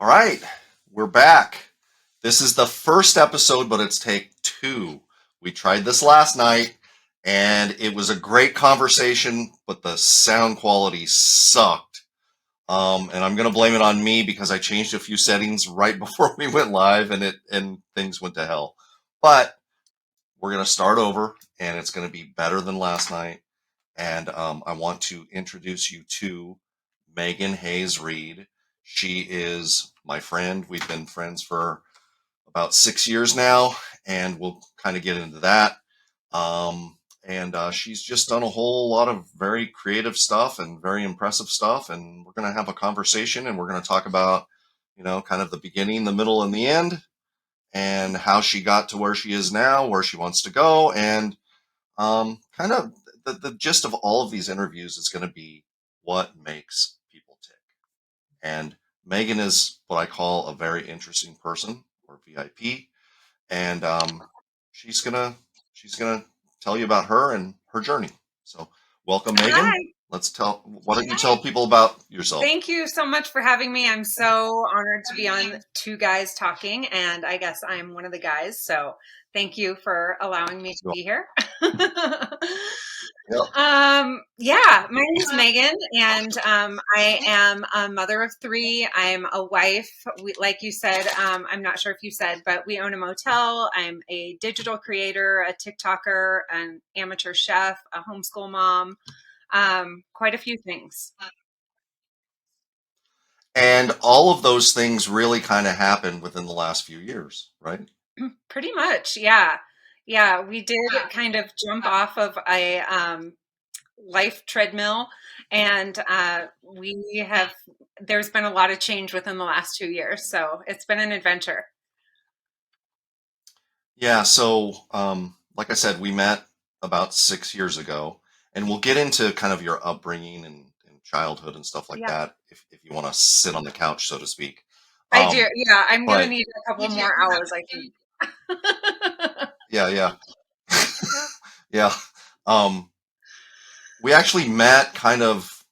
All right, we're back. This is the first episode, but it's take two. We tried this last night, and it was a great conversation, but the sound quality sucked. And I'm gonna blame it on me because I changed a few settings right before we went live, and things went to hell. But we're gonna start over, and it's gonna be better than last night. And I want to introduce you to Megan Hays-Reid. She is my friend. We've been friends for about 6 years now, and we'll kind of get into that. And she's just done a whole lot of very creative stuff and very impressive stuff. And we're going to have a conversation, and we're going to talk about, kind of the beginning, the middle, and the end, and how she got to where she is now, where she wants to go, and kind of the gist of all of these interviews is going to be what makes people tick. And Megan is what I call a very interesting person, or VIP, and she's gonna tell you about her and her journey. So, welcome, Megan. Hi. Why don't you tell people about yourself? Thank you so much for having me. I'm so honored to be on Two Guys Talking, and I guess I'm one of the guys. So thank you for allowing me to be here. Yep. Yeah, my name is Megan, and I am a mother of three. I'm a wife. Like you said, I'm not sure if you said, but we own a motel. I'm a digital creator, a TikToker, an amateur chef, a homeschool mom, quite a few things. And all of those things really kind of happened within the last few years, right? Pretty much, yeah. Yeah, we did kind of jump off of a life treadmill, and there's been a lot of change within the last 2 years, so it's been an adventure. Yeah. So, like I said, we met about 6 years ago, and we'll get into kind of your upbringing and childhood and stuff like Yeah, that if you want to sit on the couch, so to speak. I do. Um, Yeah, I'm gonna but need a couple more hours, I think. yeah, yeah, Yeah, yeah. Um, we actually met kind of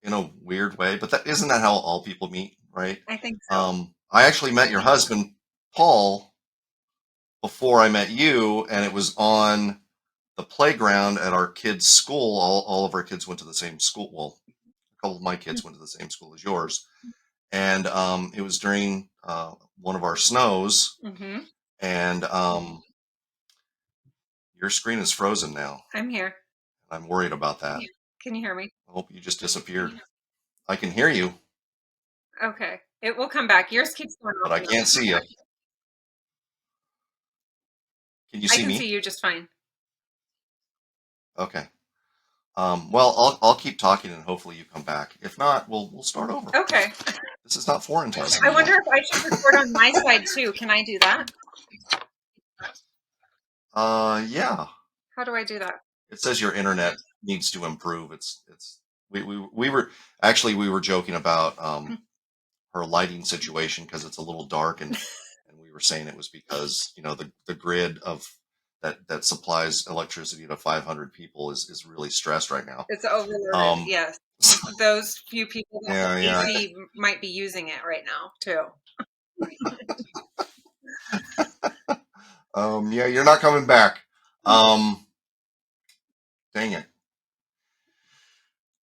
in a weird way, but that isn't that how all people meet, right? I think so. I actually met your husband, Paul, before I met you, and it was on the playground at our kids' school. All of our kids went to the same school. Well, a couple of my kids went to the same school as yours, and it was during one of our snows, Hmm. and your screen is frozen now. I'm here. I'm worried about that. Can you hear me? I hope you just disappeared. I can hear you, Okay, it will come back. Yours keeps going but off I and on. can't see you. Can you I see can see me? you just fine. Okay. Well, I'll keep talking and hopefully you come back. If not, we'll start over. Okay. This is not foreign to us I anymore. wonder if I should record on my side too. Can I do that? Yeah. How do I do that? It says your internet needs to improve. It's we were joking about her lighting situation because it's a little dark, and we were saying it was because the grid of that supplies electricity to 500 people is really stressed right now. It's overloaded. Um, Yes. Those few people that yeah, have yeah, AC might be using it right now too. yeah. You're not coming back. Um, dang it.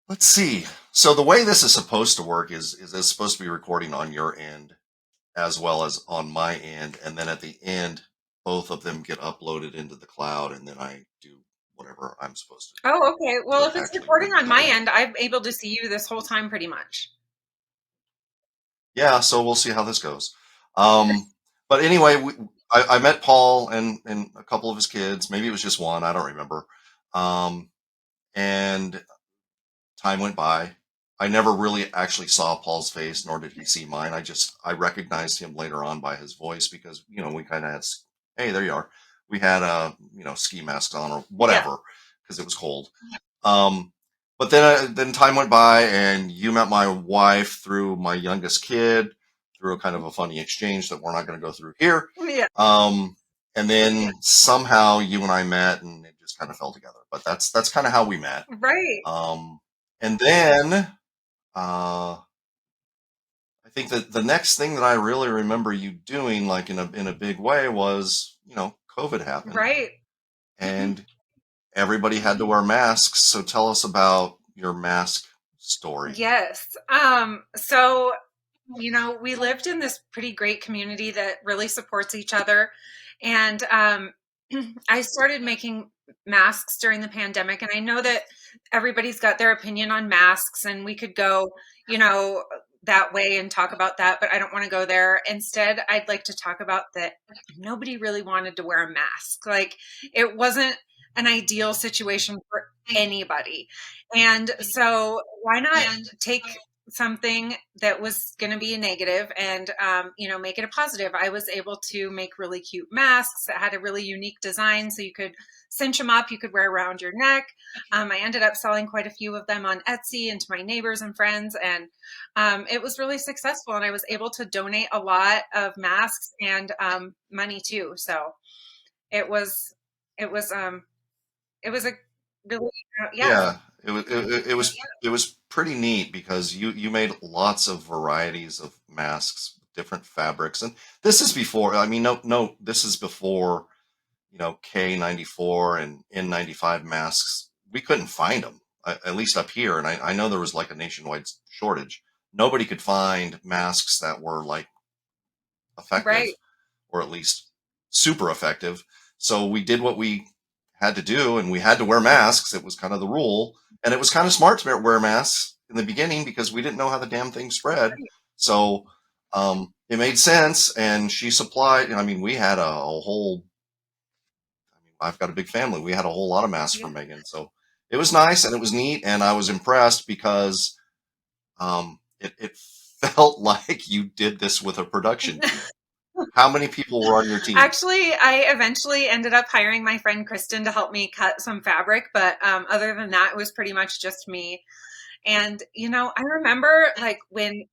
Let's see. So the way this is supposed to work is it's supposed to be recording on your end as well as on my end, and then at the end, both of them get uploaded into the cloud, and then I do whatever I'm supposed to Oh, okay. do Well, if to it's actually recording bring on people my in. end, I'm able to see you this whole time pretty much. Yeah, so we'll see how this goes. Um, but anyway, I met Paul and a couple of his kids. Maybe it was just one. I don't remember. Um, and time went by. I never really actually saw Paul's face, nor did he see mine. I recognized him later on by his voice because we kind of had, hey, there you are. We had ski masks on or Yeah. whatever because it was cold. Um, but then time went by, and you met my wife through my youngest kid through a kind of a funny exchange that we're not going to go through here. Yeah. And then somehow you and I met, and it just kind of fell together. But that's kind of how we met. Right. Um, and then I I think that the next thing that I really remember you doing, like in a big way, was COVID happened Right. and everybody had to wear masks. So tell us about your mask story. Yes. So, we lived in this pretty great community that really supports each other. And I started making masks during the pandemic. And I know that everybody's got their opinion on masks, and we could go, you know, that way and talk about that, but I don't want to go there. Instead, I'd like to talk about that nobody really wanted to wear a mask. Like, it wasn't an ideal situation for anybody. And so, why not take something that was going to be a negative and make it a positive? I was able to make really cute masks that had a really unique design, so you could cinch them up, you could wear around your neck. I ended up selling quite a few of them on Etsy and to my neighbors and friends, and it was really successful, and I was able to donate a lot of masks and money too. So it was it was it was a really yeah. Yeah, it was pretty neat because you made lots of varieties of masks, different fabrics, and this is before. I mean, no, this is before K94 and N95 masks. We couldn't find them, at least up here, and I know there was like a nationwide shortage. Nobody could find masks that were like Right. effective, or at least super effective. So we did what we had to do, and we had to wear masks. It was kind of the rule, and it was kind of smart to wear masks in the beginning because we didn't know how the damn thing spread. So it made sense, and she supplied. I mean, we had a whole. I mean, I've got a big family. We had a whole lot of masks for Yeah. Megan, so it was nice and it was neat, and I was impressed because it felt like you did this with a production team. How many people were on your team? Actually, I eventually ended up hiring my friend Kristen to help me cut some fabric, but other than that, it was pretty much just me. And I remember like when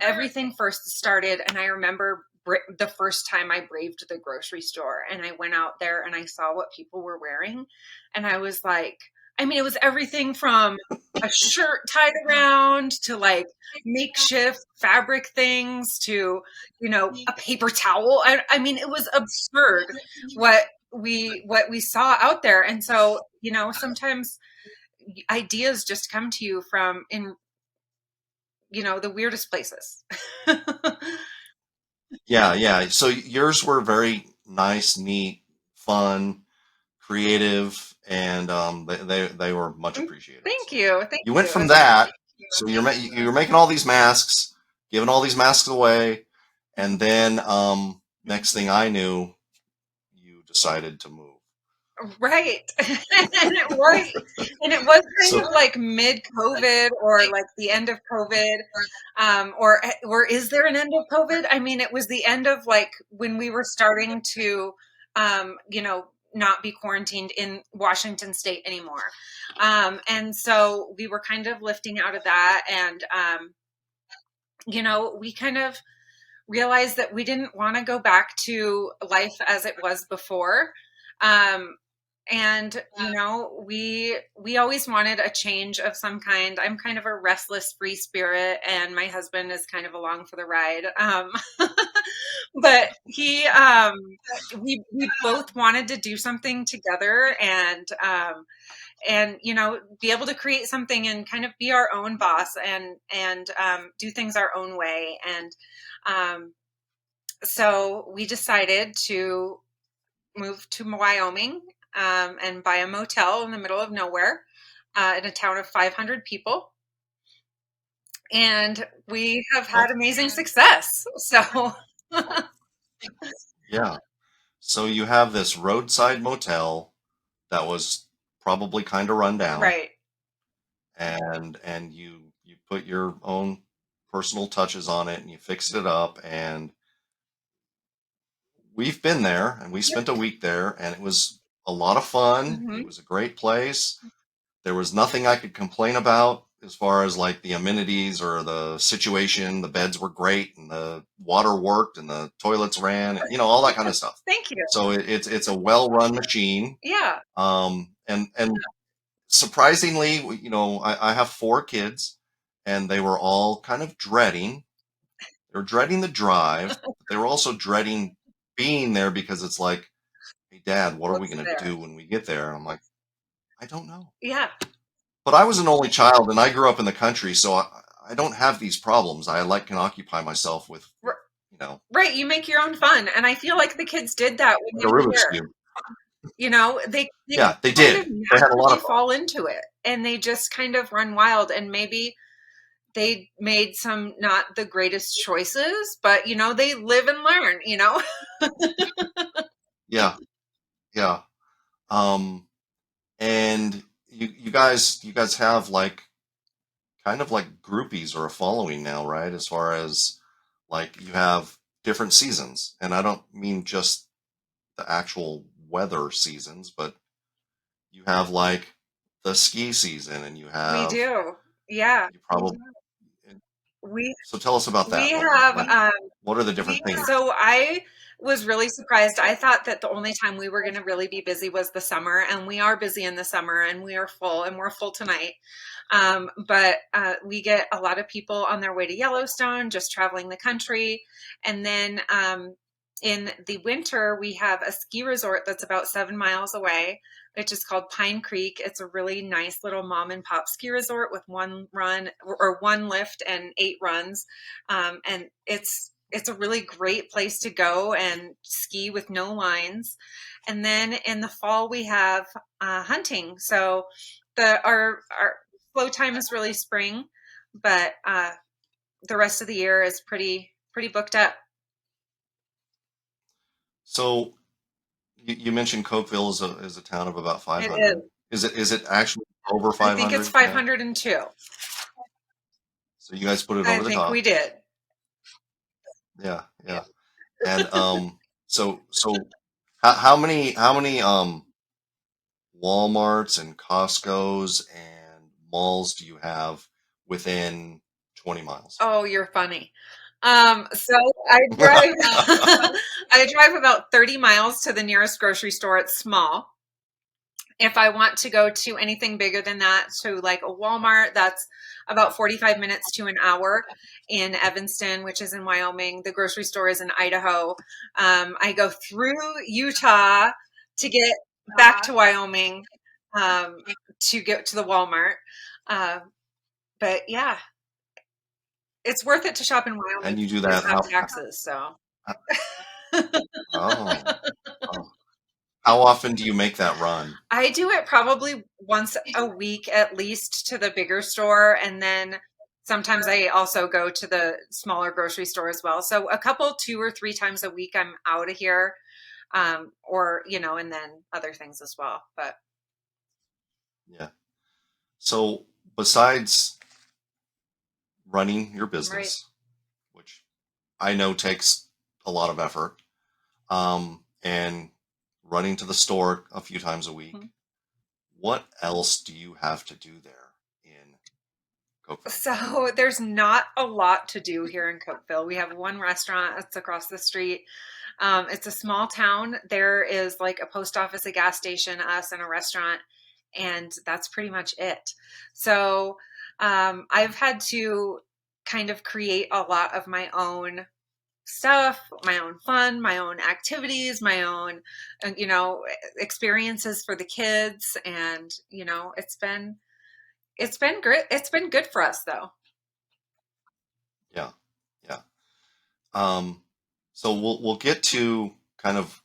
everything first started, and I remember the first time I braved the grocery store and I went out there and I saw what people were wearing, and I was like, I mean, it was everything from a shirt tied around to like makeshift fabric things to a paper towel. I mean, it was absurd what we saw out there. And so sometimes ideas just come to you from in the weirdest places. Yeah, yeah. So yours were very nice, neat, fun, creative, and they were much appreciated. Thank So you. Thank you went you. from that. So you're making all these masks, giving all these masks away, and then next thing I knew, you decided to move. Right. And it was kind So of like mid COVID or like the end of COVID. Or is there an end of COVID? I mean, it was the end of like when we were starting to not be quarantined in Washington state anymore. And so we were kind of lifting out of that, and we kind of realized that we didn't want to go back to life as it was before. Um, and we always wanted a change of some kind. I'm kind of a restless free spirit, and my husband is kind of along for the ride. But we both wanted to do something together, and be able to create something and kind of be our own boss, and do things our own way. And so we decided to move to Wyoming, and buy a motel in the middle of nowhere, in a town of 500 people. And we have had well, amazing success. So, yeah. So you have this roadside motel that was probably kind of run down, right. and you put your own personal touches on it and you fixed it up, and we've been there and we spent a week there, and it was a lot of fun. It Hmm. was a great place. There was nothing I could complain about as far as like the amenities or the situation. The beds were great and the water worked and the toilets ran, all that kind of stuff. Thank you. So it's a well-run machine. Yeah. And surprisingly, I have 4 kids, and they were all kind of dreading They were dreading the drive, but they were also dreading being there because it's like, hey, Dad, what are we What's going to there? do when we get there? And I'm like, I don't know. Yeah. But I was an only child and I grew up in the country, so I don't have these problems. I can occupy myself with you know, Right. You make your own fun. And I feel like the kids did that when like they a were Rubik's here. cube. You know, they Yeah, they kind of did. They had a lot naturally of fun. fall into it and they just kind of run wild. And maybe they made some not the greatest choices, but you know, they live and learn, you know? Yeah, yeah. Um, and you guys have like kind of like groupies or a following now, right? As far as like you have different seasons, and I don't mean just the actual weather seasons, but you have like the ski season, and you We have do. Yeah. you probably. We So tell us about we that. have What are the different things? so I was really surprised. I thought that the only time we were going to really be busy was the summer, and we are busy in the summer, and we are full, and we're full tonight. But we get a lot of people on their way to Yellowstone, just traveling the country, and then in the winter we have a ski resort that's about 7 miles away, which is called Pine Creek. It's a really nice little mom and pop ski resort with one run or one lift and 8 runs, and it's a really great place to go and ski with no lines. And then in the fall we have hunting. So our flow time is really spring, but the rest of the year is pretty booked up. So you mentioned Cokeville is a town of about It is. 500. Is it actually over I think it's 500? Yeah. 502. So you guys put it I over the think we top. did. Yeah, yeah. And so how many Walmarts and Costco's and malls do you have within 20 miles? Oh, you're funny. So I drive I drive about 30 miles to the nearest grocery store. It's small. If I want to go to anything bigger than that, to like a Walmart, that's about 45 minutes to an hour in Evanston, which is in Wyoming. The grocery store is in Idaho. I go through Utah to get back to Wyoming um, to get to the Walmart. Uh, but yeah, it's worth it to shop in Wyoming. And you do There's that no taxes, so. oh, oh. How often do you make that run? I do it probably once a week at least to the bigger store, and then sometimes I also go to the smaller grocery store as well. So a couple, 2 or 3 times a week, I'm out of here, or you know, and then other things as well. But Yeah. So besides running your right, business, which I know takes a lot of effort, and running to the store a few times a week, what else do you have to do there in Cokeville? so there's not a lot to do here in Cokeville. We have one restaurant that's across the street. It's a small town. There is like a post office, a gas station, us, and a restaurant, and that's pretty much it. So I've had to kind of create a lot of my own stuff, my own fun, my own activities, my own, you know, experiences for the kids, and you know, it's been great. It's been good for us though. Yeah, yeah. Um, so we'll get to kind of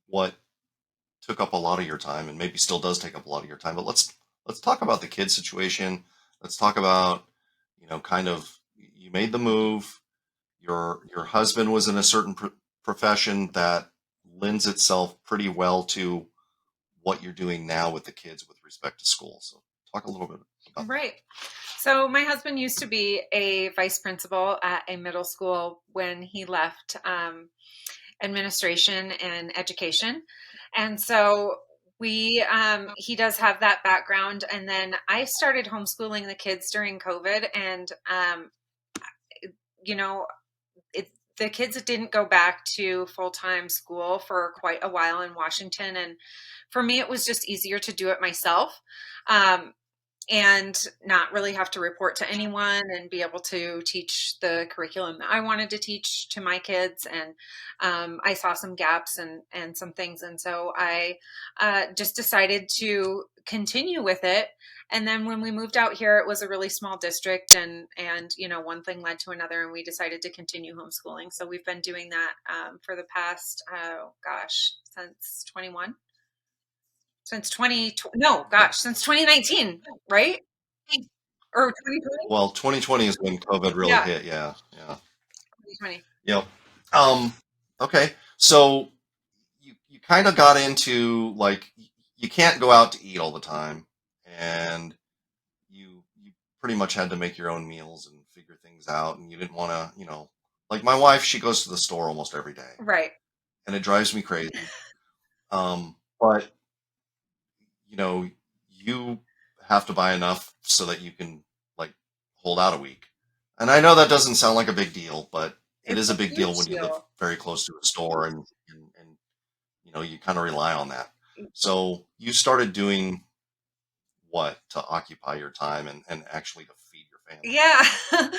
what took up a lot of your time and maybe still does take up a lot of your time, but let's talk about the kid situation. Let's talk about, kind of you made the move. Your husband was in a certain profession that lends itself pretty well to what you're doing now with the kids with respect to school. So talk a little bit about that. Right. So my husband used to be a vice principal at a middle school when he left administration and education. And so he does have that background. And then I started homeschooling the kids during COVID, and you know, the kids didn't go back to full-time school for quite a while in Washington. And for me, it was just easier to do it myself. Um, and not really have to report to anyone and be able to teach the curriculum that I wanted to teach to my kids. And I saw some gaps and some things. And so I just decided to continue with it. And then when we moved out here, it was a really small district, and one thing led to another, and we decided to continue homeschooling. So we've been doing that for the past, since 21, since 20, no, gosh, since 2019, right? Or 2020? Well, 2020 is when COVID really Yeah, hit. Yeah, yeah, 2020. yep. Um, okay, so you kind of got into like you can't go out to eat all the time, and you pretty much had to make your own meals and figure things out, and you didn't want to, like my wife, she goes to the store almost every day, Right. and it drives me crazy. But you have to buy enough so that you can like hold out a week. And I know that doesn't sound like a big deal, but it It's is a a big deal huge when you live deal. very close to a store and you kind of rely on that. So you started doing what to occupy your time and actually to feed your family? Yeah.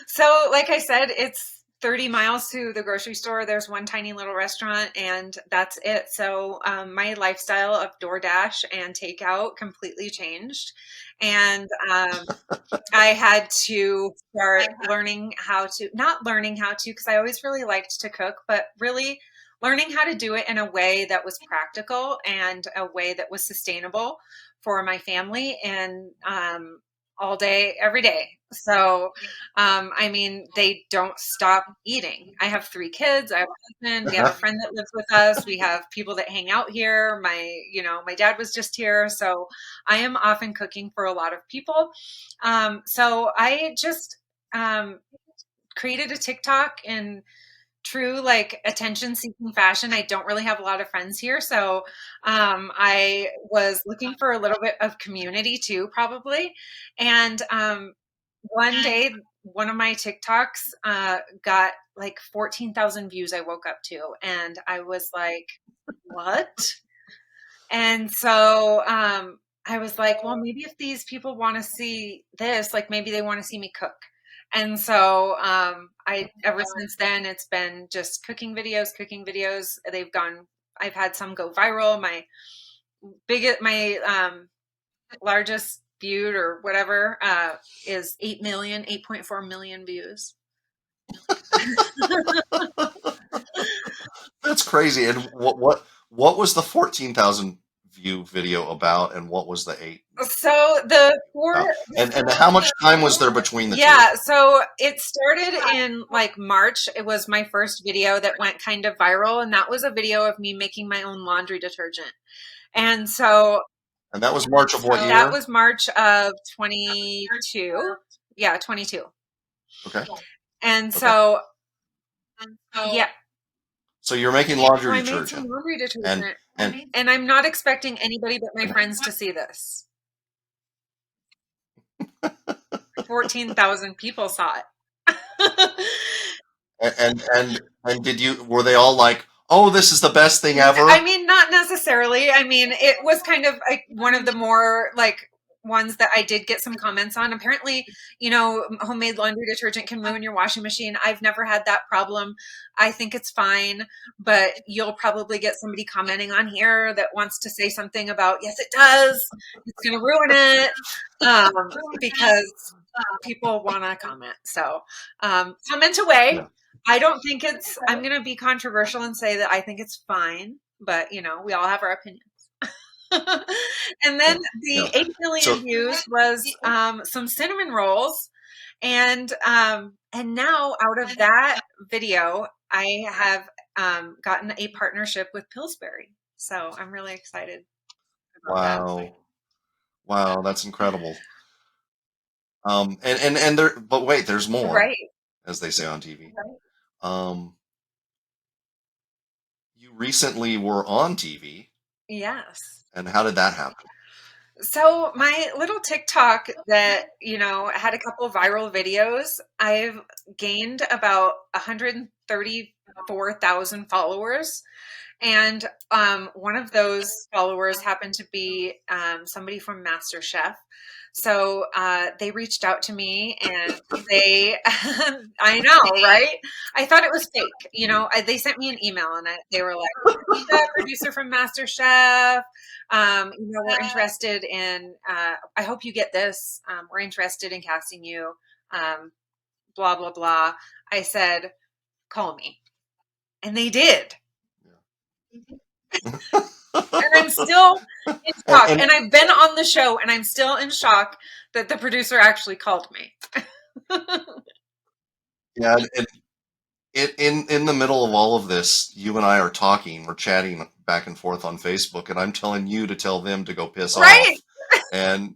So, like I said, it's 30 miles to the grocery store. There's one tiny little restaurant, and that's it. So, my lifestyle of DoorDash and takeout completely changed. And I had to start not learning how to, because I always really liked to cook, but really learning how to do it in a way that was practical and a way that was sustainable for my family and all day, every day. So, I mean, they don't stop eating. I have 3 kids. I have a husband. We have a friend that lives with us. We have people that hang out here. My dad was just here. So I am often cooking for a lot of people. So I just created a TikTok in true like attention seeking fashion. I don't really have a lot of friends here. So I was looking for a little bit of community too, probably. And one day, one of my TikToks got like 14,000 views. I woke up to, and I was like, what? And so I was like, well, maybe if these people want to see this, like maybe they want to see me cook. And so ever since then, it's been just cooking videos, cooking videos. I've had some go viral. My largest viewed or whatever is 8.4 million views. That's crazy. And what was the 14,000 view video about, and what was the 8 So the about? four, And how much time was there between the two? yeah, so it started in like March. It was my first video that went kind of viral, and that was a video of me making my own laundry detergent. And so And that was March of what that year? was March of 22. Yeah, 22. Okay. And Okay. so, yeah, So you're making laundry so I made some detergent, laundry and detergent, and and I'm not expecting anybody but my friends to see this. 14,000 people saw it. were they all like, "Oh, this is the best thing ever"? I mean, not necessarily. I mean, it was kind of like one of the more like ones that I did get some comments on. Apparently, homemade laundry detergent can ruin your washing machine. I've never had that problem. I think it's fine, but you'll probably get somebody commenting on here that wants to say something about, yes, it does. It's going to ruin it because people want to comment. So comment away. Yeah. I don't think I'm going to be controversial and say that I think it's fine, but we all have our opinions. And then the Yeah. 8 million So views was some cinnamon rolls. And now out of that video, I have gotten a partnership with Pillsbury. So I'm really excited about that. wow, that's incredible. And there, but wait, there's more, Right. as they say on TV. Um, you recently were on TV, Yes. and how did that happen? So my little TikTok that, had a couple viral videos, I've gained about 134,000 followers. And one of those followers happened to be somebody from MasterChef. So they reached out to me and they, I know, right? I thought it was fake. They sent me an email and they were like, the producer from MasterChef. We're interested in, I hope you get this. We're interested in casting you. Um, blah, blah, blah. I said, call me. And they did. And I'm still in shock. And And I've been on the show and I'm still in shock that the producer actually called me. yeah, and in the middle of all of this, you and I are talking, we're chatting back and forth on Facebook, and I'm telling you to tell them to go piss Right. off, and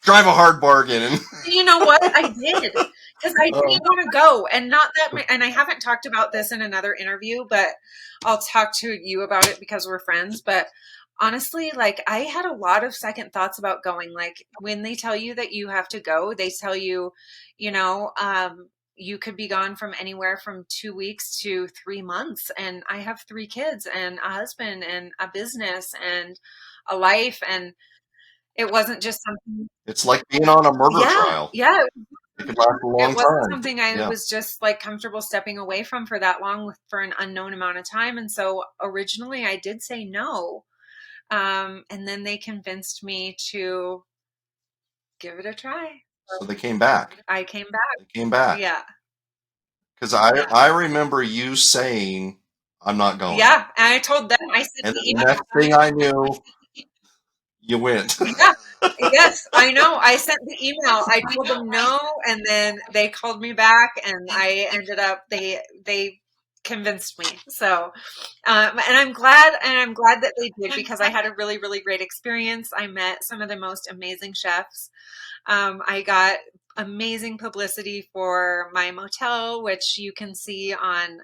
drive a hard bargain. And You know what? I did because I didn't want to go, and not that. And I haven't talked about this in another interview, but I'll talk to you about it because we're friends. But honestly, like I had a lot of second thoughts about going. Like when they tell you that you have to go, they tell you, you know, you could be gone from anywhere from 2 weeks to 3 months. And I have 3 kids and a husband and a business and a life, and it wasn't just something. it's like being on a murder Yeah, trial. yeah. It could last a It long wasn't time. something I Yeah. was just like comfortable stepping away from for that long for an unknown amount of time. And so originally I did say no. And then they convinced me to give it a try. So they came back. I came back. They came back. Yeah. Because I remember you saying, I'm not going. Yeah. And I told them, I sent And the the email. next thing I knew, you went. Yeah. Yes, I know. I sent the email. I told them no, and then they called me back, and I ended up they convinced me. So, and I'm glad that they did because I had a really really great experience. I met some of the most amazing chefs. I got amazing publicity for my motel, which you can see on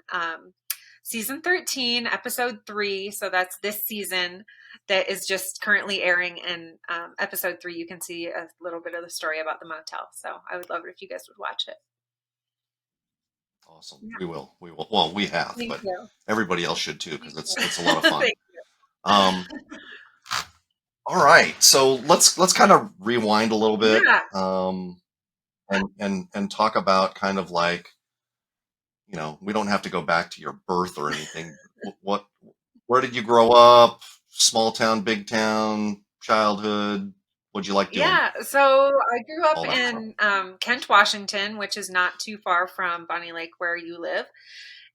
season 13, episode 3. So that's this season that is just currently airing. And episode 3, you can see a little bit of the story about the motel. So I would love it if you guys would watch it. Awesome. Yeah. We will. We will. Well, we have, Thank but you. everybody else should too because it's a lot of fun. Thank you. All right. So let's kind of rewind a little bit. Yeah. And talk about kind of like, we don't have to go back to your birth or anything. Where did you grow up? Small town, big town, childhood? What'd you like doing? Yeah, so I grew up in Kent, Washington, which is not too far from Bonnie Lake where you live.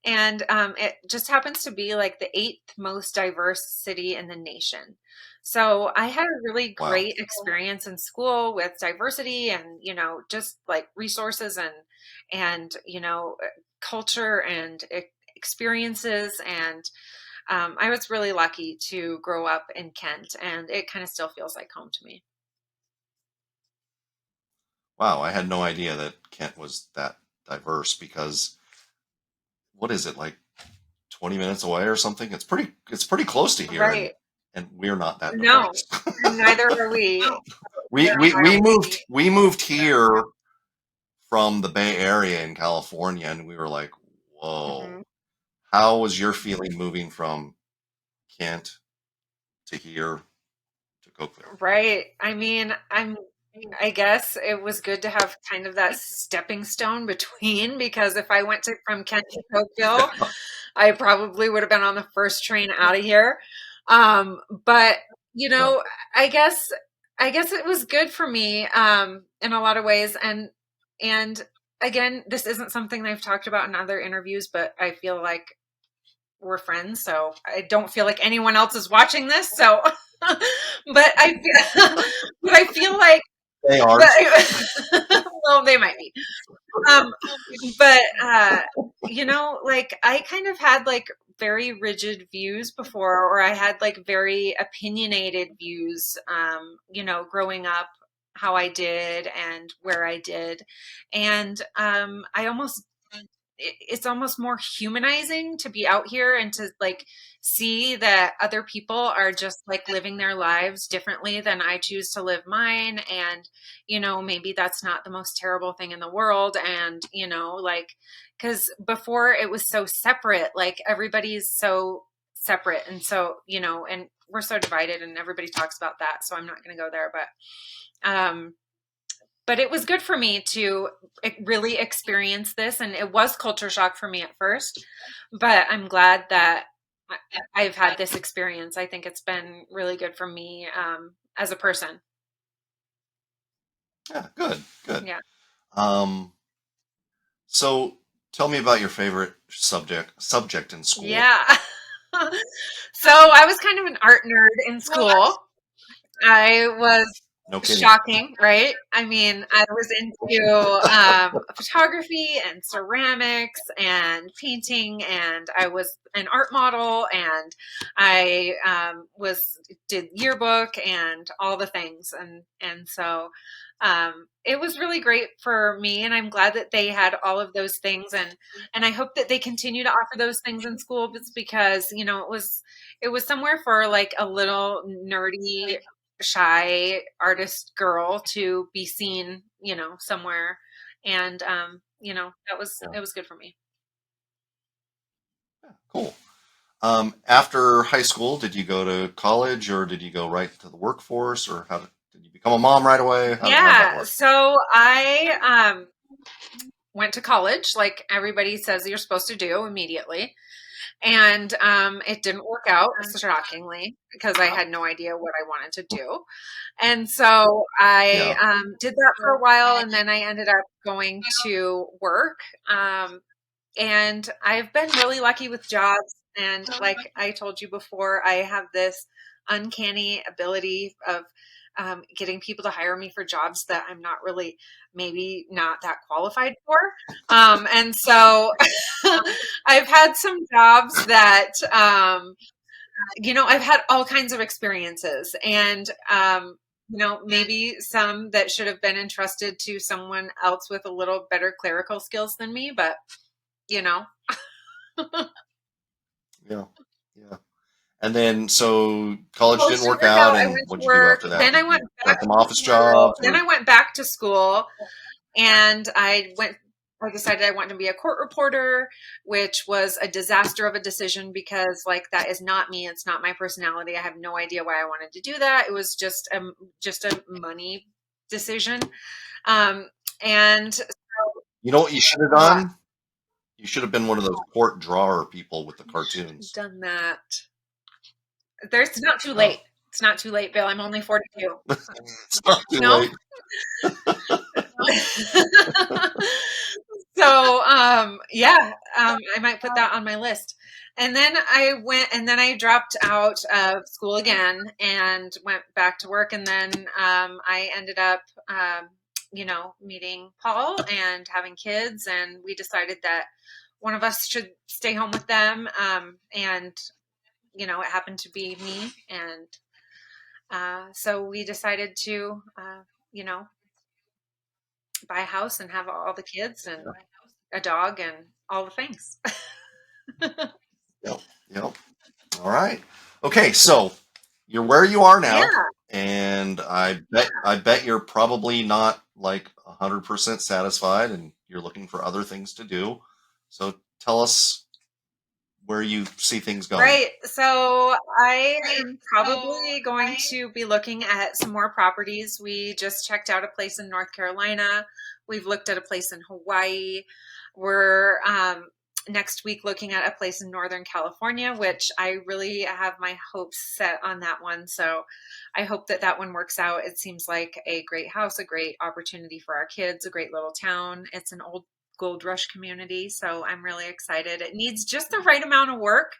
And it just happens to be like the 8th most diverse city in the nation. So I had a really great experience in school with diversity and, just like resources and culture and experiences. And I was really lucky to grow up in Kent, and it kind of still feels like home to me. Wow, I had no idea that Kent was that diverse because what is it, like 20 minutes away or something? It's pretty close to here. Right. And we're not that diverse. No, neither are we. We moved here from the Bay Area in California, and we were like, whoa. Mm-hmm. How was your feeling moving from Kent to here to Cokeville? Right. I mean, I guess it was good to have kind of that stepping stone between, because if I went from Kent to Cokeville, I probably would have been on the first train out of here. But I guess it was good for me in a lot of ways. And again, this isn't something I've talked about in other interviews, but I feel like we're friends, so I don't feel like anyone else is watching this. So, but I feel like they are. Well, they might be. But like I kind of had like very rigid views before, or I had like very opinionated views, growing up, how I did and where I did. And it's almost more humanizing to be out here and to like see that other people are just like living their lives differently than I choose to live mine. And, maybe that's not the most terrible thing in the world. And, like, because before it was so separate, like everybody's so separate. And so, and we're so divided and everybody talks about that. So I'm not going to go there, but it was good for me to really experience this. And it was culture shock for me at first, but I'm glad that I've had this experience. I think it's been really good for me as a person. Yeah, good, good. Yeah. Um, so tell me about your favorite subject in school. Yeah. So I was kind of an art nerd in school. I was No kidding. shocking, right? I mean, I was into photography and ceramics and painting, and I was an art model, and I did yearbook and all the things, and so it was really great for me, and I'm glad that they had all of those things, and I hope that they continue to offer those things in school, because it was somewhere for like a little nerdy, shy artist girl to be seen, somewhere. And Yeah, it was good for me. cool. After high school, did you go to college or did you go right to the workforce or did you become a mom right away? How'd that Yeah. work? So I went to college like everybody says you're supposed to do immediately. And it didn't work out, shockingly, because I had no idea what I wanted to do. And so I Yeah, did that for a while, and then I ended up going to work. And I've been really lucky with jobs. And like I told you before, I have this uncanny ability of getting people to hire me for jobs that I'm not really, maybe not that qualified for. And so I've had some jobs that, I've had all kinds of experiences, and, maybe some that should have been entrusted to someone else with a little better clerical skills than me, but, you know. yeah, yeah. And then, so college College didn't didn't work work out, out. I and went to what'd you do work. after that? Then I Did went you back got some to office school. jobs Then or? I went back to school, and I decided I wanted to be a court reporter, which was a disaster of a decision because like that is not me. It's not my personality. I have no idea why I wanted to do that. It was just a money decision. Um, and You know what you should have what? done? You should have been one of those court drawer people with the Should have cartoons. done that. There's not too late. Oh, It's not too late, Bill. I'm only 42. it's not too No? late. So, yeah, I might put that on my list. And then I dropped out of school again and went back to work. And then I ended up, meeting Paul and having kids. And we decided that one of us should stay home with them. And, it happened to be me. And so we decided to, buy a house and have all the kids and a dog and all the things. Yep, yep. All right. Okay, so you're where you are Yeah, now, and I bet you're probably not like 100% satisfied, and you're looking for other things to do. So tell us where you see things going. right. So I am probably going to be looking at some more properties. We just checked out a place in North Carolina. We've looked at a place in Hawaii. We're next week looking at a place in Northern California, which I really have my hopes set on that one. So I hope that that one works out. It seems like a great house, a great opportunity for our kids, a great little town. It's an old gold rush community. So I'm really excited. It needs just the right amount of work,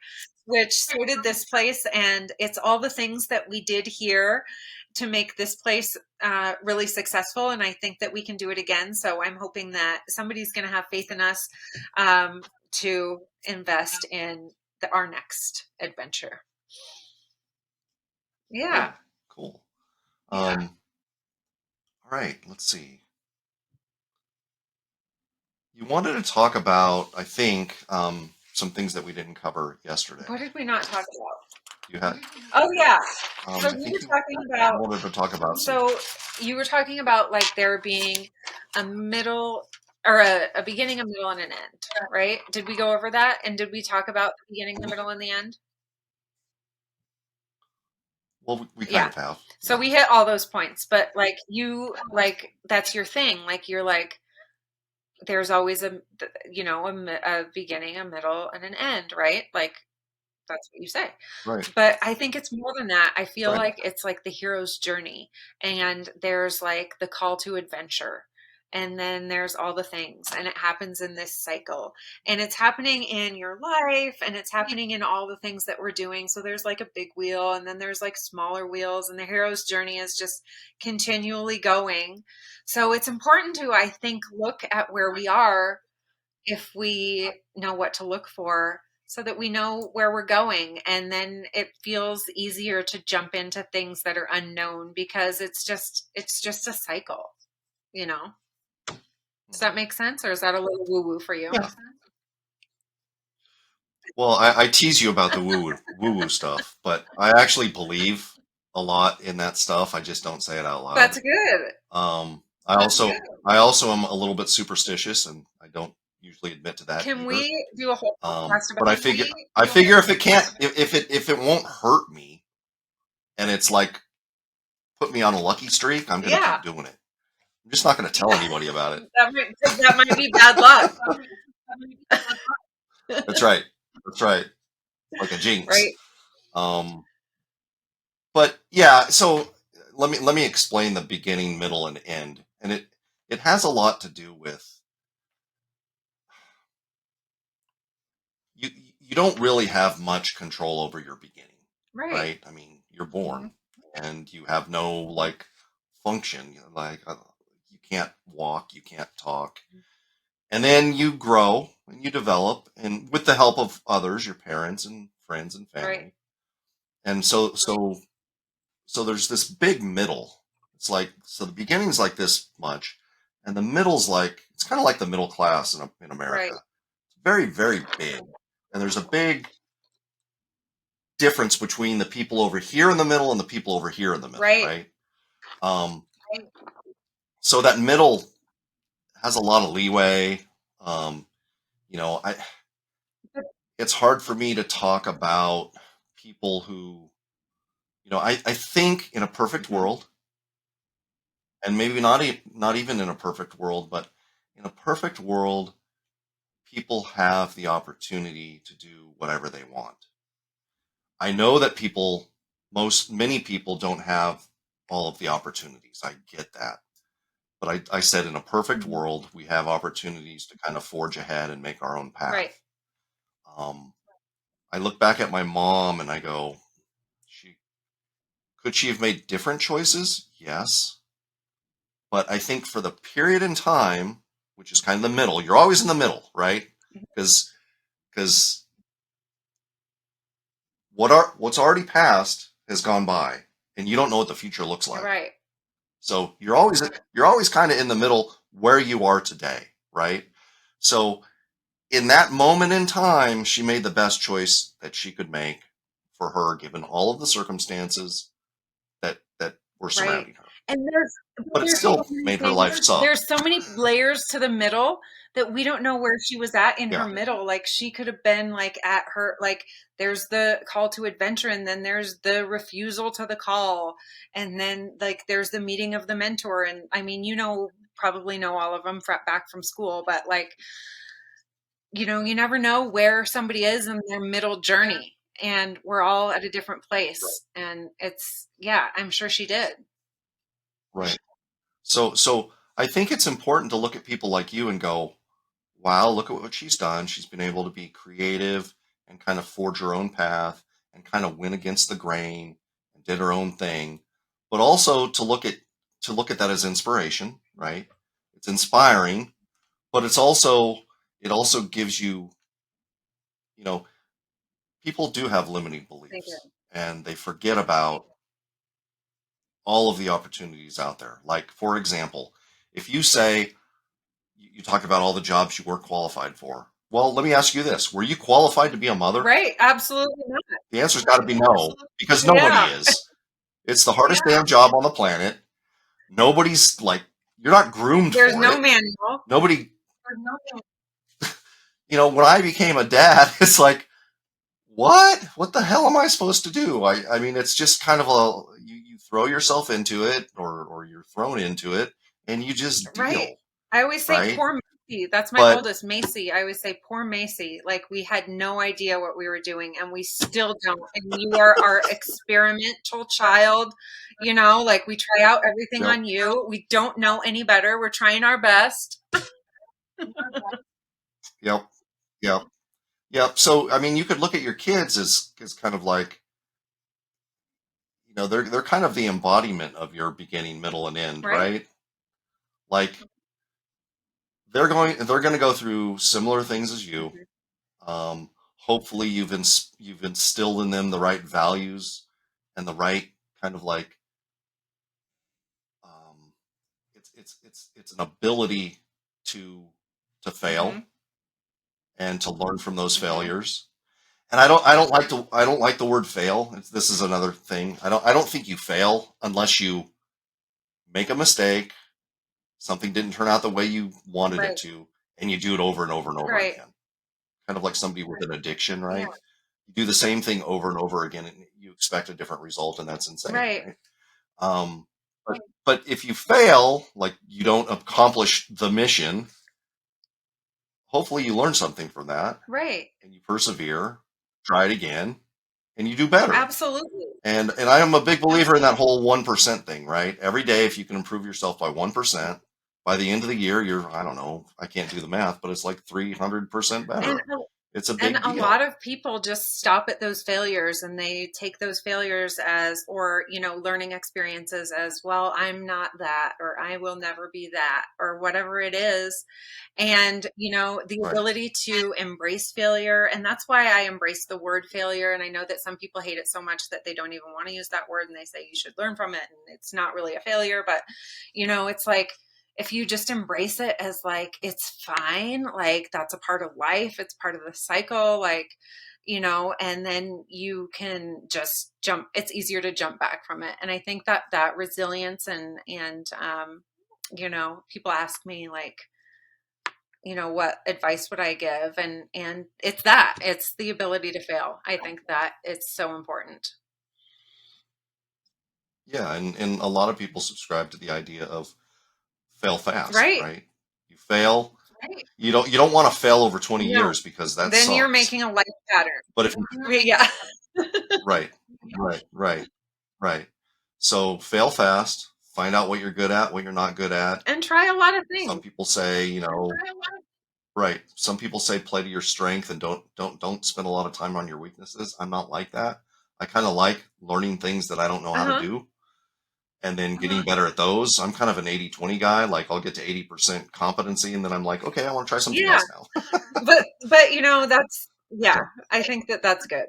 which so did this place. And it's all the things that we did here to make this place really successful. And I think that we can do it again. So I'm hoping that somebody's going to have faith in us to invest in our next adventure. Good, Yeah. cool. All right, let's see. You wanted to talk about, I think, some things that we didn't cover yesterday. What did we not talk about? You had, Oh, yeah. So I we think were you talking about wanted to talk about some. So you were talking about like there being a middle or a beginning, a middle, and an end, right? Did we go over that? And did we talk about the beginning, the middle, and the end? Well, we kind Yeah. of have. So Yeah. we hit all those points, but like you, like that's your thing. Like you're like, there's always a beginning, a middle, and an end, right? Like that's what you say. Right. But I think it's more than that. I feel Right. like it's like the hero's journey, and there's like the call to adventure. And then there's all the things, and it happens in this cycle. And it's happening in your life, and it's happening in all the things that we're doing. So there's like a big wheel, and then there's like smaller wheels, and the hero's journey is just continually going. So it's important to, I think, look at where we are if we know what to look for so that we know where we're going, and then it feels easier to jump into things that are unknown because it's just a cycle, you know. Does that make sense, or is that a little woo woo for you? Yeah. Well, I tease you about the woo stuff, but I actually believe a lot in that stuff. I just don't say it out loud. That's good. I also am a little bit superstitious, and I don't usually admit to that Can either. we do a whole podcast about But I figure if it won't hurt me, and it's like put me on a lucky streak, I'm gonna Yeah. keep doing it. I'm just not gonna tell anybody about it. That might be bad luck. That's right. That's right. Like a jinx. Right. But yeah, so let me explain the beginning, middle, and end. And it has a lot to do with you don't really have much control over your beginning. Right. I mean, you're born and you have no like function, like you can't walk, you can't talk. And then you grow and you develop, and with the help of others, your parents and friends and family. Right. And so there's this big middle. It's like, so the beginning's like this much, and the middle's like, it's kind of like the middle class in America. Right. It's very, very big. And there's a big difference between the people over here in the middle and the people over here in the middle, right? So that middle has a lot of leeway. You know, it's hard for me to talk about people who, you know, I think in a perfect world, and maybe not even in a perfect world, but in a perfect world, people have the opportunity to do whatever they want. I know that many people don't have all of the opportunities. I get that. But I said in a perfect world, we have opportunities to kind of forge ahead and make our own path. Right. I look back at my mom and I go, could she have made different choices? Yes. But I think for the period in time, which is kind of the middle, you're always in the middle, right? Because what's already passed has gone by, and you don't know what the future looks like. Right. So you're always kind of in the middle where you are today, right? So in that moment in time, she made the best choice that she could make for her, given all of the circumstances that were surrounding her. And but it still made her life suck. There's so many layers to the middle that we don't know where she was at in her Yeah. middle. Like she could have been like at her, like there's the call to adventure, and then there's the refusal to the call, and then like there's the meeting of the mentor. And I mean, probably know all of them back from school, but like, you never know where somebody is in their middle journey, and we're all at a different place. Right. And I'm sure she did. Right. So I think it's important to look at people like you and go, wow, look at what she's done. She's been able to be creative and kind of forge her own path and kind of win against the grain and did her own thing. But also to look at that as inspiration, right? It's inspiring, but it also gives you, people do have limiting beliefs and they forget about all of the opportunities out there. Like, for example, if you say, you talk about all the jobs you weren't qualified for. Well, let me ask you this. Were you qualified to be a mother? Right. Absolutely not. The answer's got to be no, because nobody is. It's the hardest damn job on the planet. Nobody's like, you're not groomed There's for no it. manual. Nobody, when I became a dad, it's like, what the hell am I supposed to do? I mean, it's just kind of you throw yourself into it, or you're thrown into it, and you just Right. deal, I always say right? poor Macy. That's my But oldest, Macy. I always say poor Macy. Like we had no idea what we were doing and we still don't. And you are our experimental child. Like we try out everything yep, on you. We don't know any better. We're trying our best. yep, yep, yep. So I mean, you could look at your kids as kind of like, they're kind of the embodiment of your beginning, middle, and end, Right. right? Like they're going to go through similar things as you. Mhm. Hopefully, you've instilled in them the right values and the right kind of like, um, it's an ability to fail Mhm. and to learn from those Mhm. failures. And I don't like the word fail. This is another thing. I don't think you fail unless you make a mistake, something didn't turn out the way you wanted it Right. to, and you do it over and over and over Right. again. Kind of like somebody with an addiction, Yeah. right? You do the same thing over and over again, and you expect a different result, and that's insane, Right. right? But if you fail, like you don't accomplish the mission, hopefully you learn something from that, Right. and you persevere, try it again, and you do better. Absolutely. And I am a big believer in that whole 1% thing, right? Every day, if you can improve yourself by 1%, by the end of the year, I don't know, I can't do the math, but it's like 300% And better. It's a And big a lot deal. of people just stop at those failures and they take those failures as, or, learning experiences as, well, I'm not that, or I will never be that, or whatever it is. And, the Right. ability to embrace failure. And that's why I embrace the word failure. And I know that some people hate it so much that they don't even want to use that word and they say you should learn from it. And it's not really a failure, but, it's like, if you just embrace it as like it's fine, like that's a part of life, it's part of the cycle, like, and then you can just jump, it's easier to jump back from it. And I think that that resilience and people ask me like, what advice would I give? And it's the ability to fail. I think that it's so important. Yeah, and a lot of people subscribe to the idea of fail fast, Right. right? You fail. You don't want to fail over 20 No. years because that Then you're sucks. making a life pattern. But if Yeah. right, right, right, right. So fail fast, find out what you're good at, what you're not good at. And try a lot of Some things. people say, right. Some people say play to your strength and don't spend a lot of time on your weaknesses. I'm not like that. I kind of like learning things that I don't know how to Uh-huh. do and then getting better at those. I'm kind of an 80-20 guy. Like I'll get to 80% competency and then I'm like, okay, I want to try something Yeah. else now. But that's, yeah, So, I think that that's good.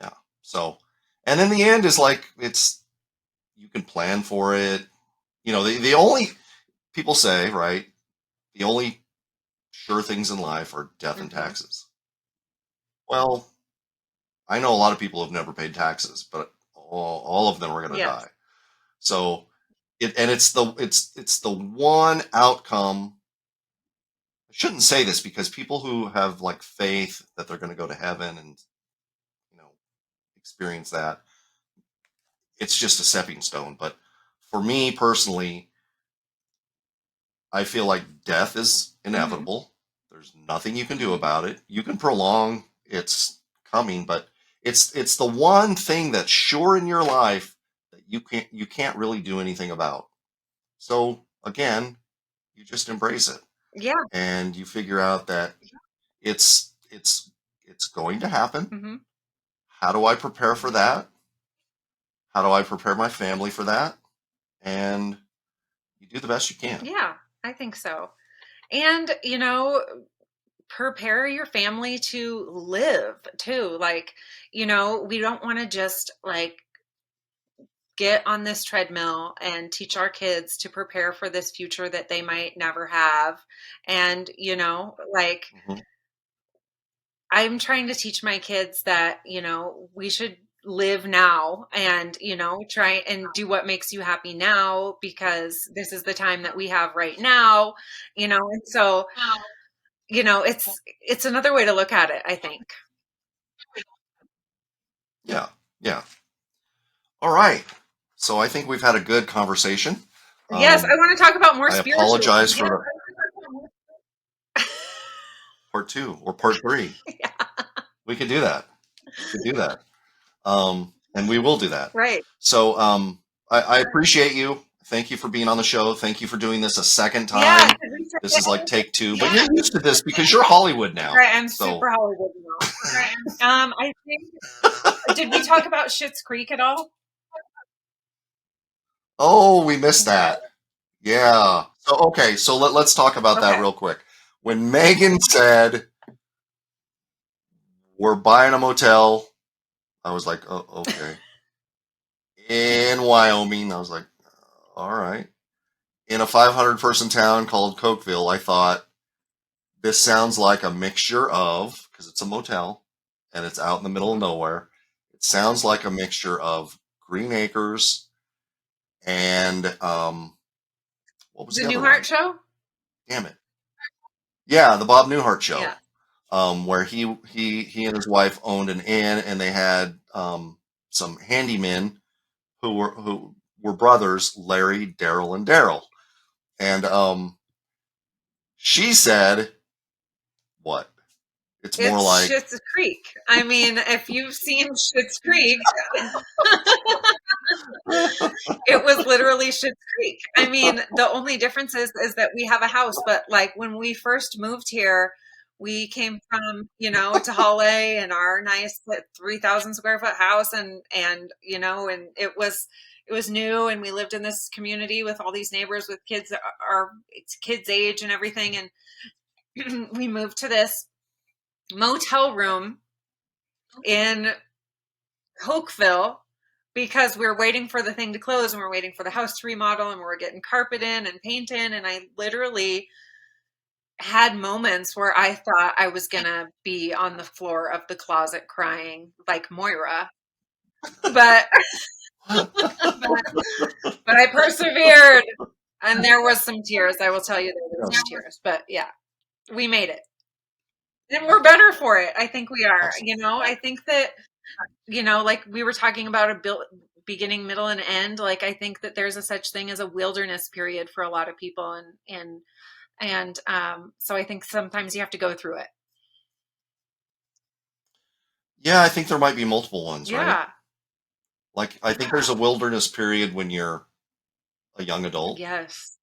yeah. So, and then the end is like, you can plan for it. The only people say, right, the only sure things in life are death and Hmm. taxes. Well, I know a lot of people have never paid taxes, but all of them are going to Yes. die. So it's the one outcome. I shouldn't say this because people who have like faith that they're going to go to heaven and you know experience that, it's just a stepping stone. But for me personally, I feel like death is Hmm. inevitable. There's nothing you can do about it. You can prolong its coming, but it's the one thing that's sure in your life that you can't really do anything about. So again, you just embrace it Yeah. and you figure out that it's going to happen. Hmm. How do I prepare for that? How do I prepare my family for that? And you do the best you can. Yeah, I think so. And, prepare your family to live too. Like, we don't want to just like get on this treadmill and teach our kids to prepare for this future that they might never have. And, like, Mhm. I'm trying to teach my kids that, we should live now and, try and do what makes you happy now because this is the time that we have right now, and so it's another way to look at it, I think. Yeah. Yeah. All right. So I think we've had a good conversation. Yes, I want to talk about more I spiritual. apologize for part 2 or part 3. Yeah, We could do that. We could do that. And we will do that. right. So I appreciate you. Thank you for being on the show. Thank you for doing this a second Yeah, time. This is like take 2, but you're used to this because you're Hollywood now. right. I'm So super Hollywood now. I think, did we talk about Schitt's Creek at all? oh, we missed that. Yeah. So okay, so let's talk about that Okay. real quick. When Megan said we're buying a motel, I was like, oh, okay. In Wyoming, I was like, all right. In a 500 person town called Cokeville, I thought this sounds like a mixture of, because it's a motel and it's out in the middle of nowhere, it sounds like a mixture of Green Acres and what was The the other Newhart one? Show? Damn it. Yeah, the Bob Newhart show. Yeah. Where he and his wife owned an inn, and they had some handymen who were brothers, Larry, Daryl, and Daryl. And she said, "What? It's more It's like Schitt's Creek. I mean, if you've seen Schitt's Creek, it was literally Schitt's Creek. I mean, the only difference is that we have a house, but like when we first moved here, we came from, Tahale and our nice 3,000 square foot house and it was new, and we lived in this community with all these neighbors with kids that are it's kids age and everything, and we moved to this motel room in Cokeville because we're waiting for the thing to close and we're waiting for the house to remodel and we're getting carpet in and paint in. And I literally had moments where I thought I was going to be on the floor of the closet crying like Moira. But, but I persevered, and there was some tears. I will tell you, there was some tears, but yeah, we made it. And we're better for it. I think we are. I think that like we were talking about beginning, middle, and end. Like I think that there's a such thing as a wilderness period for a lot of people, and so I think sometimes you have to go through it. yeah, I think there might be multiple ones, right? Yeah. Like I think there's a wilderness period when you're a young adult, Yes.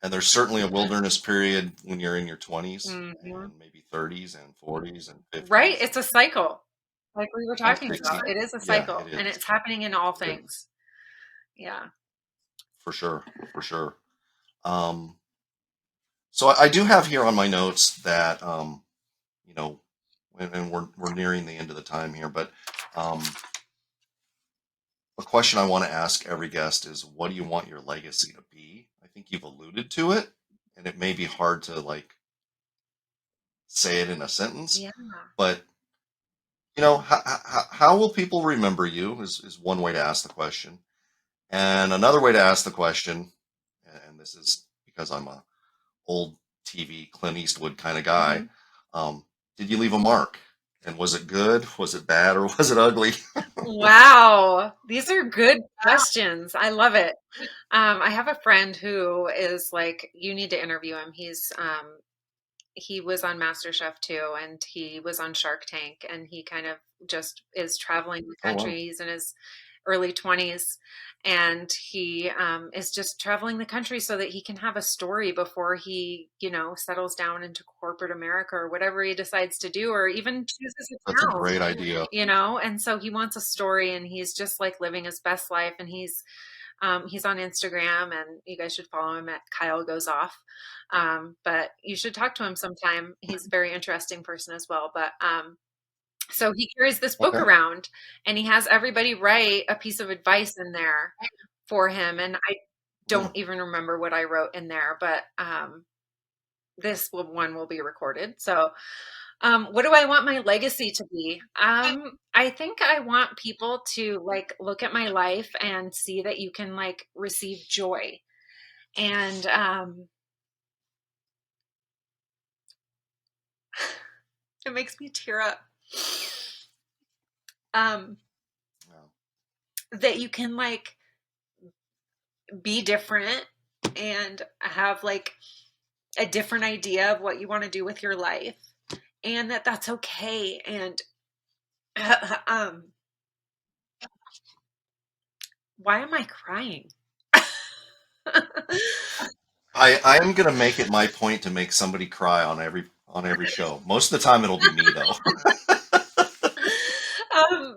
and there's certainly a wilderness period when you're in your 20s hmm and maybe 30s and 40s and 50s. Right. It's a cycle. Like we were talking and about, 60s. it is a Yeah, cycle, it and is. it's happening in all It is. things. Yeah. For sure. For sure. So I do have here on my notes that you know, and we're nearing the end of the time here, but a question I want to ask every guest is, what do you want your legacy to be? I think you've alluded to it, and it may be hard to like say it in a sentence, Yeah. but how will people remember you is one way to ask the question. And another way to ask the question, and this is because I'm a old TV Clint Eastwood kind of guy, did you leave a mark? And was it good? Was it bad? Or was it ugly? Wow. These are good questions. I love it. I have a friend who is like, you need to interview him. He was on MasterChef too, and he was on Shark Tank, and he kind of just is traveling the Oh, country. wow. He's in his early 20s, and he is just traveling the country so that he can have a story before he, settles down into corporate America or whatever he decides to do, or even chooses a That's a town, great idea. and so he wants a story, and he's just like living his best life, and he's on Instagram, and you guys should follow him at Kyle Goes Off. But you should talk to him sometime. He's a very interesting person as well. But so he carries this book Okay. around, and he has everybody write a piece of advice in there for him. And I don't even remember what I wrote in there, but this one will be recorded. So what do I want my legacy to be? I think I want people to like look at my life and see that you can like receive joy. And It makes me tear up. That you can like be different and have like a different idea of what you want to do with your life, and that's okay. And why am I crying? I am gonna make it my point to make somebody cry on every show. Most of the time it'll be me though.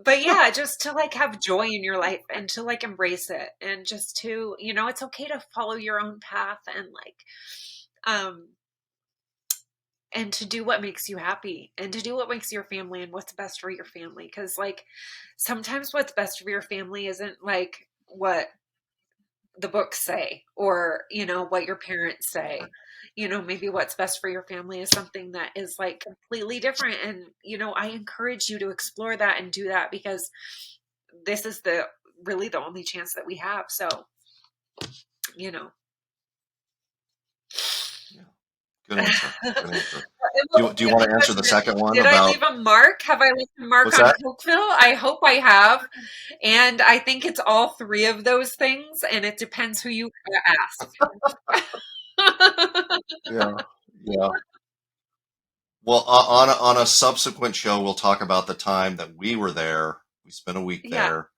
But yeah, just to like have joy in your life and to like embrace it, and just to, you know, it's okay to follow your own path and like and to do what makes you happy and to do what makes your family and what's best for your family. Because like sometimes what's best for your family isn't like what the books say, or you know what your parents say. You know, maybe what's best for your family is something that is like completely different. And you know, I encourage you to explore that and do that, because this is the really the only chance that we have. So you know. Yeah. Good answer. Good answer. Do you want to answer the second one Did I about leave a mark? Have I left a mark what's on that? Cokeville? I hope I have. And I think it's all three of those things, and it depends who you ask. Yeah. Yeah. Well, on a subsequent show, we'll talk about the time that we were there. We spent a week Yeah. there,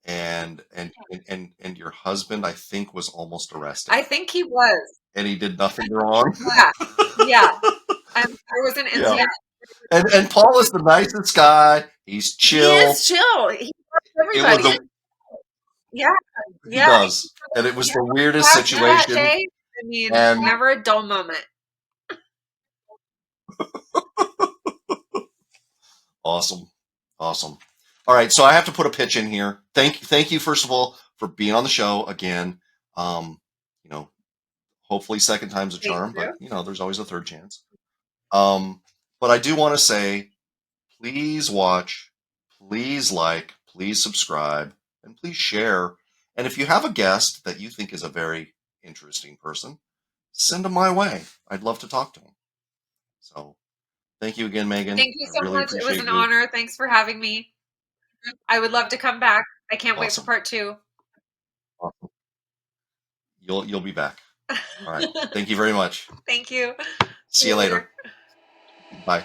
and your husband, I think, was almost arrested, I think he was. and he did nothing wrong. Yeah. Yeah. There was an Yeah. incident. And Paul is the nicest guy. He's He chill. is chill. He loves It was everybody. Yeah. he Yeah. does, and it was the weirdest That situation. day, I mean, And never a dull moment. awesome, awesome. All right, so I have to put a pitch in here. Thank you first of all for being on the show again. You know, hopefully second time's a Thank charm, but you. you know, there's always a third chance. But I do want to say, please watch, please like, please subscribe, and please share. And if you have a guest that you think is a very interesting person, send them my way. I'd love to talk to them. So thank you again, Megan. Thank you I so really much. It was appreciate an you. honor. Thanks for having me. I would love to come back. I can't wait for Awesome. part 2. Awesome. You'll be back. All right. Thank you very much. Thank you. See you later. Bye.